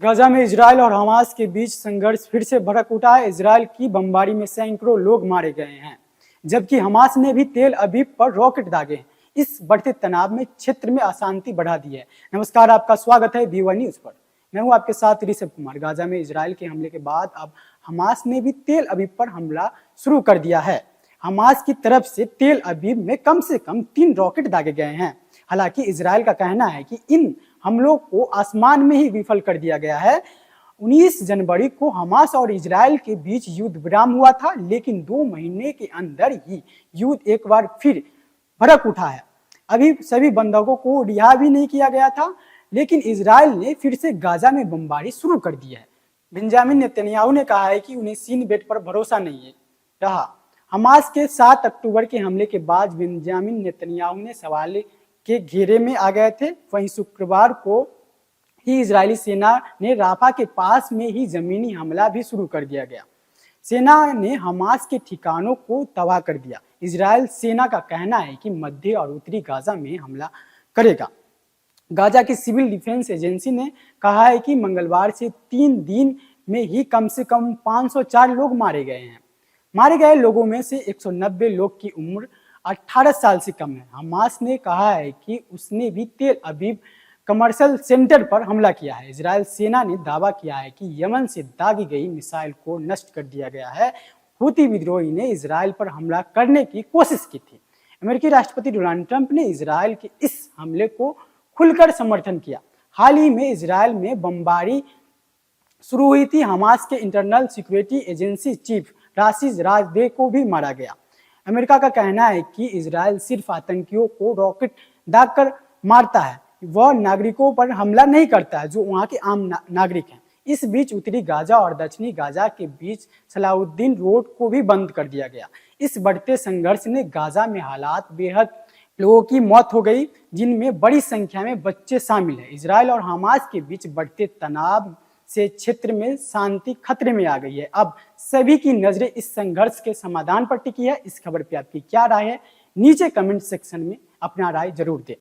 Gaza में Israel और Hamas के बीच संघर्ष फिर से भड़क उठा है। इजराइल की बमबारी में सैकड़ों लोग मारे गए हैं, जबकि हमास ने भी तेल अवीव पर रॉकेट दागे हैं। इस बढ़ते तनाव में क्षेत्र में अशांति बढ़ा दी है। नमस्कार, आपका स्वागत है V1 न्यूज पर। मैं हूं आपके साथ ऋषभ कुमार। गाजा में इजराइल के हमले के बाद अब हमास ने भी तेल अवीव पर हमला शुरू कर दिया है। हमास की तरफ से तेल अवीव में कम से कम 3 रॉकेट दागे गए हैं। हालांकि इजराइल का कहना है कि इन हमलों को आसमान में ही विफल कर दिया गया है। 19 जनवरी को हमास और इजराइल के बीच युद्ध विराम हुआ था, लेकिन 2 महीने के अंदर ही युद्ध एक बार फिर भड़क उठा है। अभी सभी बंधकों को रिहा भी नहीं किया गया था, लेकिन इजराइल ने फिर से गाजा में बमबारी शुरू कर दी है। बेंजामिन नेतन्याहू ने कहा है कि उन्हें सीन बेट पर भरोसा नहीं रहा। हमास के 7 अक्टूबर के हमले के बाद बेंजामिन नेतन्याहू ने सवाल के घेरे में आ गए थे। वहीं शुक्रवार को ही इजरायली सेना ने राफा के पास में ही जमीनी हमला भी शुरू कर दिया गया। सेना ने हमास के ठिकानों को तबाह कर दिया। इजरायल सेना का कहना है कि मध्य और उत्तरी गाजा में हमला करेगा। गाजा की सिविल डिफेंस एजेंसी ने कहा है कि मंगलवार से 3 दिन में ही कम से कम 504 लोग मारे गए हैं। मारे गए लोगों में से 190 लोग की उम्र 18 साल से कम है। हमास ने कहा है कि उसने भी तेल अवीव कमर्शियल सेंटर पर हमला किया है। इजरायल सेना ने दावा किया है कि यमन से दागी गई मिसाइल को नष्ट कर दिया गया है। हूती विद्रोही ने इजरायल पर हमला करने की कोशिश की थी। अमेरिकी राष्ट्रपति डोनाल्ड ट्रंप ने इजरायल के इस हमले को खुलकर समर्थन किया। हाल ही में इजरायल में बमबारी शुरू हुई थी। हमास के internal security agency chief Rashid राजदे को भी मारा गया। अमेरिका का कहना है कि इजरायल सिर्फ आतंकियों को रॉकेट दागकर मारता है, वह नागरिकों पर हमला नहीं करता है जो वहां के आम नागरिक हैं। इस बीच उत्तरी गाजा और दक्षिणी गाजा के बीच सलाउद्दीन रोड को भी बंद कर दिया गया। इस बढ़ते संघर्ष ने गाजा में हालात बेहद लोगों की मौत हो गई, जिनमें बड़ी संख्या में बच्चे शामिल हैं। इजरायल और हमास के बीच बढ़ते तनाव से क्षेत्र में शांति खतरे में आ गई है। अब सभी की नजरें इस संघर्ष के समाधान पर टिकी है। इस खबर पे आपकी क्या राय है? नीचे कमेंट सेक्शन में अपना राय जरूर दें।